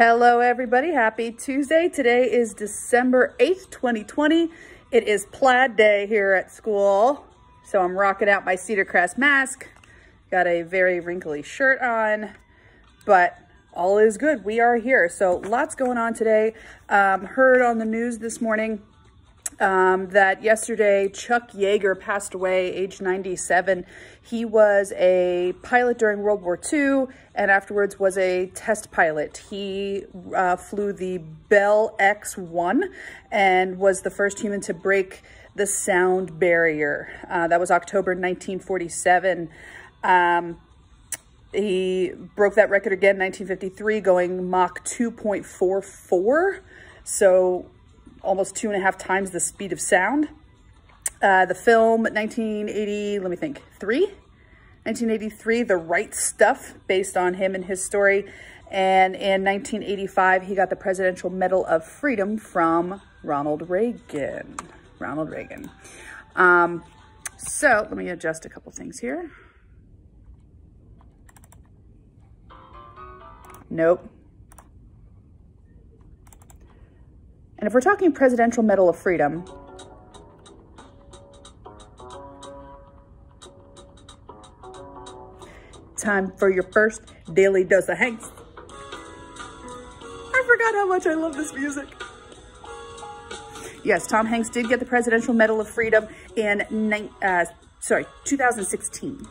Hello everybody, happy Tuesday. Today is December 8th, 2020. It is plaid day here at school. So I'm rocking out my cedar crest mask. Got a very wrinkly shirt on, but all is good. We are here. So lots going on today. Heard on the news this morning that yesterday Chuck Yeager passed away, age 97. He was a pilot during World War II and afterwards was a test pilot. He flew the Bell X-1 and was the first human to break the sound barrier. That was October 1947. He broke that record again in 1953, going Mach 2.44. So almost 2.5 times the speed of sound. The film 1983, The Right Stuff, based on him and his story. And in 1985, he got the Presidential Medal of Freedom from Ronald Reagan. So let me adjust a couple things here. Nope. And if we're talking Presidential Medal of Freedom, time for your first daily dose of Hanks. I forgot how much I love this music. Yes, Tom Hanks did get the Presidential Medal of Freedom in 2016.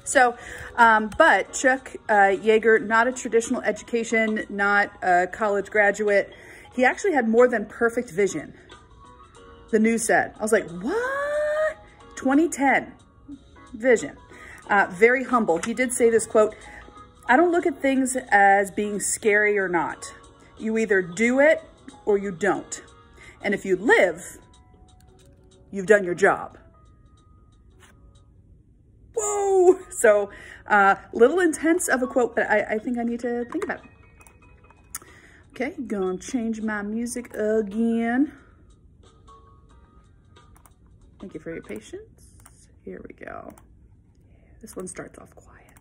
So, but Chuck Yeager, not a traditional education, not a college graduate. He actually had more than perfect vision, the news said. I was like, what? 2010 vision. Very humble. He did say this quote, "I don't look at things as being scary or not. You either do it or you don't. And if you live, you've done your job." Whoa! So, little intense of a quote, but I think I need to think about it. Okay, gonna change my music again. Thank you for your patience. Here we go. This one starts off quiet.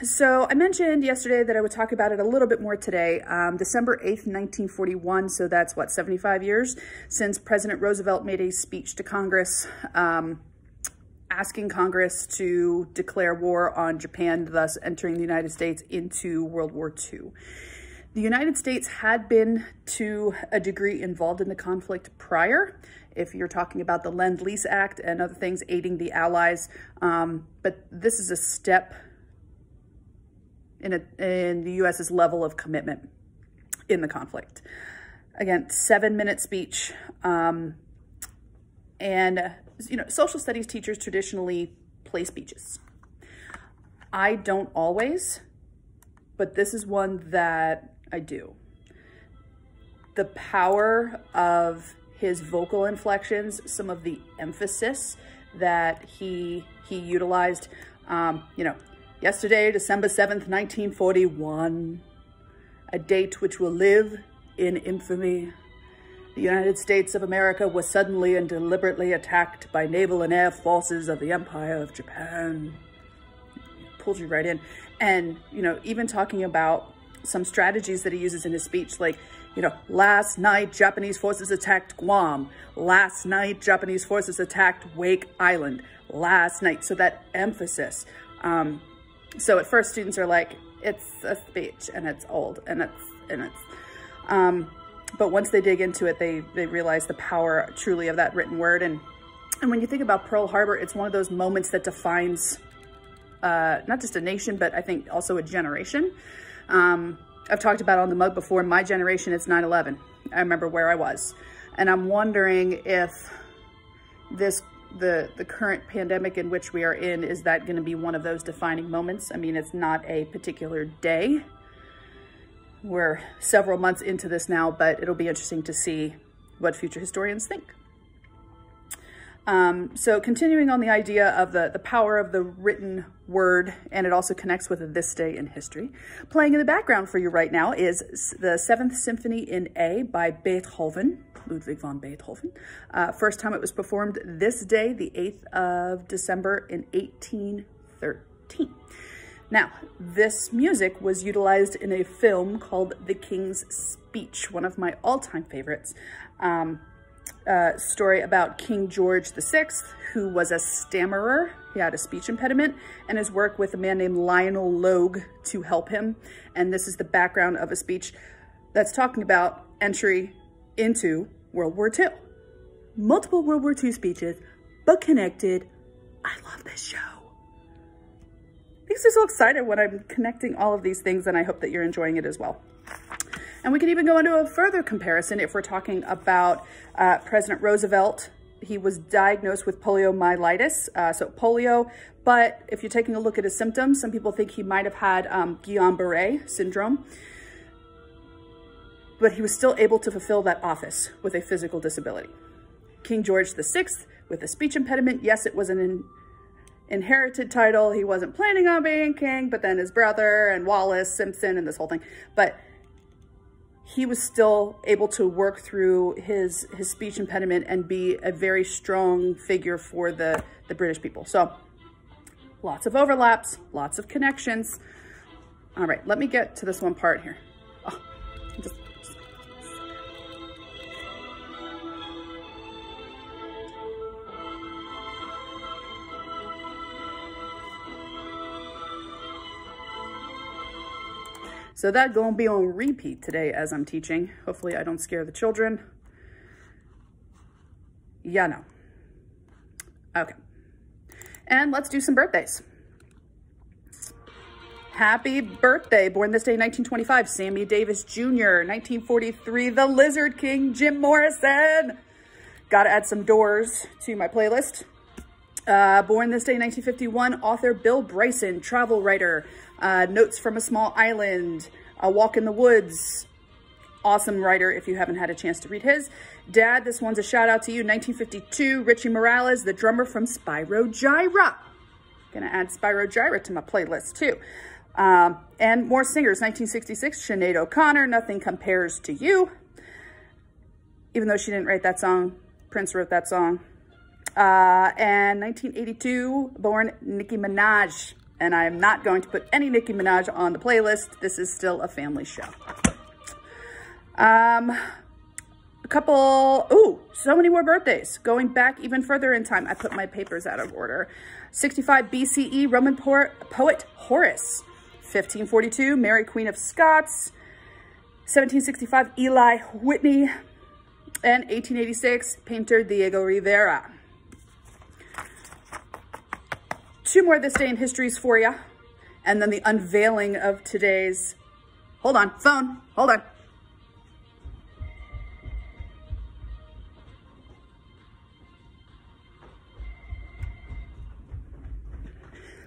So I mentioned yesterday that I would talk about it a little bit more today. December 8th, 1941. So that's what, 75 years since President Roosevelt made a speech to Congress, asking Congress to declare war on Japan, thus entering the United States into World War II. The United States had been, to a degree, involved in the conflict prior, if you're talking about the Lend-Lease Act and other things aiding the Allies. But this is a step in the U.S.'s level of commitment in the conflict. Again, 7-minute speech. And, you know, social studies teachers traditionally play speeches. I don't always, but this is one that I do. The power of his vocal inflections, some of the emphasis that he utilized, you know, yesterday, December 7th, 1941, a date which will live in infamy. The United States of America was suddenly and deliberately attacked by naval and air forces of the Empire of Japan. Pulls you right in. And, you know, even talking about some strategies that he uses in his speech, like, you know, last night, Japanese forces attacked Guam. Last night, Japanese forces attacked Wake Island. Last night. So that emphasis. So at first students are like, it's a speech and it's old and but once they dig into it, they realize the power truly of that written word. And when you think about Pearl Harbor, it's one of those moments that defines not just a nation, but I think also a generation. I've talked about on the mug before, my generation, it's 9/11. I remember where I was. And I'm wondering if the current pandemic in which we are in, is that going to be one of those defining moments? I mean, it's not a particular day. We're several months into this now, but it'll be interesting to see what future historians think. So continuing on the idea of the power of the written word, and it also connects with this day in history. Playing in the background for you right now is the 7th Symphony in A by Beethoven, Ludwig van Beethoven. First time it was performed this day, the 8th of December in 1813. Now, this music was utilized in a film called The King's Speech, one of my all-time favorites. Story about King George VI, who was a stammerer. He had a speech impediment, and his work with a man named Lionel Logue to help him. And this is the background of a speech that's talking about entry into World War II. Multiple World War II speeches, but connected. I love this show. Makes me so excited when I'm connecting all of these things, and I hope that you're enjoying it as well. And we can even go into a further comparison if we're talking about President Roosevelt. He was diagnosed with poliomyelitis, so polio, but if you're taking a look at his symptoms, some people think he might have had Guillain-Barré syndrome, but he was still able to fulfill that office with a physical disability. King George VI with a speech impediment, yes, it was an inherited title. He wasn't planning on being king, but then his brother and Wallace Simpson and this whole thing, but he was still able to work through his speech impediment and be a very strong figure for the British people. So lots of overlaps, lots of connections. All right, let me get to this one part here. Oh, so that's gonna be on repeat today as I'm teaching. Hopefully I don't scare the children. Yeah, no. Okay. And let's do some birthdays. Happy birthday. Born this day, 1925, Sammy Davis Jr. 1943, the Lizard King, Jim Morrison. Gotta add some Doors to my playlist. Born this day, 1951, author Bill Bryson, travel writer. Notes from a Small Island, A Walk in the Woods. Awesome writer if you haven't had a chance to read his. Dad, this one's a shout out to you. 1952, Richie Morales, the drummer from Spyro Gyra. Gonna add Spyro Gyra to my playlist too. And more singers. 1966, Sinead O'Connor, Nothing Compares to You. Even though she didn't write that song, Prince wrote that song. And 1982, born Nicki Minaj. And I'm not going to put any Nicki Minaj on the playlist. This is still a family show. So many more birthdays. Going back even further in time, I put my papers out of order. 65 BCE, Roman poet Horace. 1542, Mary Queen of Scots. 1765, Eli Whitney. And 1886, painter Diego Rivera. Two more this day in histories for you. And then the unveiling of today's, hold on, phone, hold on.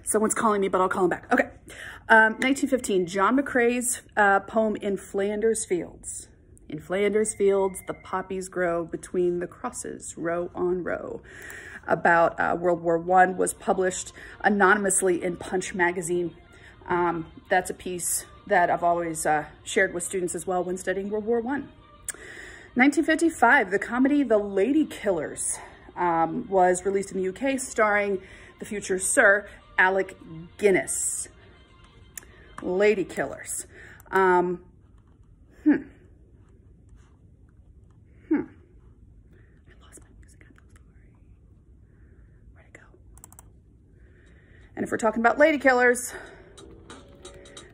Someone's calling me, but I'll call him back. Okay. 1915, John McCrae's poem In Flanders Fields. In Flanders Fields, the poppies grow between the crosses, row on row. About World War I, was published anonymously in Punch magazine. That's a piece that I've always shared with students as well when studying World War I. 1955, the comedy The Lady Killers was released in the UK, starring the future Sir Alec Guinness. Lady Killers. And if we're talking about lady killers,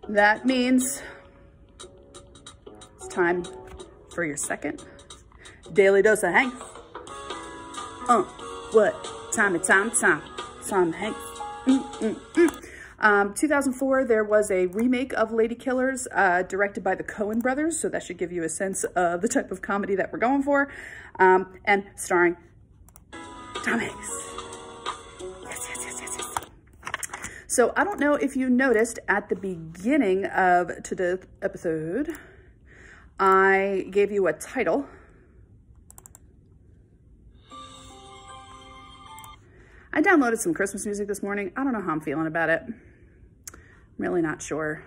that means it's time for your second daily dose of Hanks. What? Time. Tom Hanks. 2004, there was a remake of Lady Killers, directed by the Coen brothers. So that should give you a sense of the type of comedy that we're going for. And starring Tom Hanks. So I don't know if you noticed at the beginning of today's episode, I gave you a title. I downloaded some Christmas music this morning. I don't know how I'm feeling about it. I'm really not sure.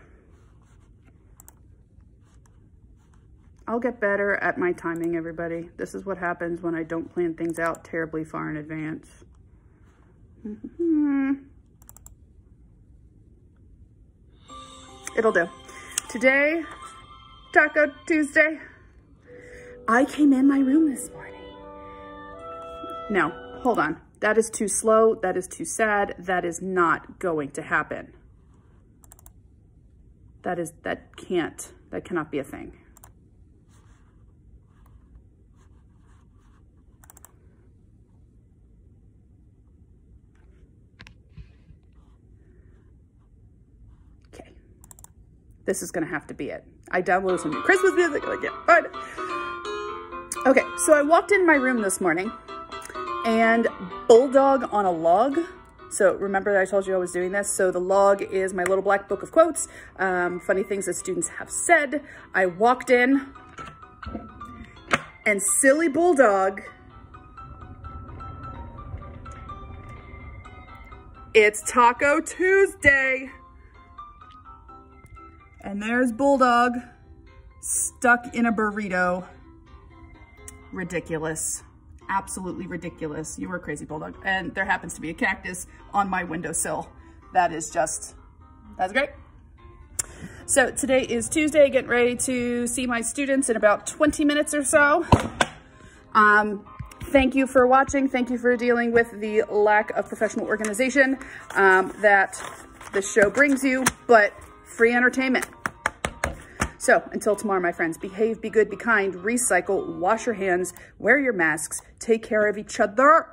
I'll get better at my timing, everybody. This is what happens when I don't plan things out terribly far in advance. It'll do. Today, Taco Tuesday. I came in my room this morning. No, hold on. That is too slow. That is too sad. That is not going to happen. That cannot be a thing. Okay. This is gonna have to be it. I downloaded some new Christmas music, I can't find it. Okay, so I walked in my room this morning and Bulldog on a log. So remember that I told you I was doing this? So the log is my little black book of quotes, funny things that students have said. I walked in and silly Bulldog, it's Taco Tuesday. And there's Bulldog stuck in a burrito. Ridiculous. Absolutely ridiculous. You were a crazy Bulldog. And there happens to be a cactus on my windowsill. That's great. So today is Tuesday, getting ready to see my students in about 20 minutes or so. Thank you for watching. Thank you for dealing with the lack of professional organization that this show brings you, but free entertainment. So until tomorrow, my friends, behave, be good, be kind, recycle, wash your hands, wear your masks, take care of each other,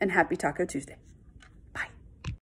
and happy Taco Tuesday.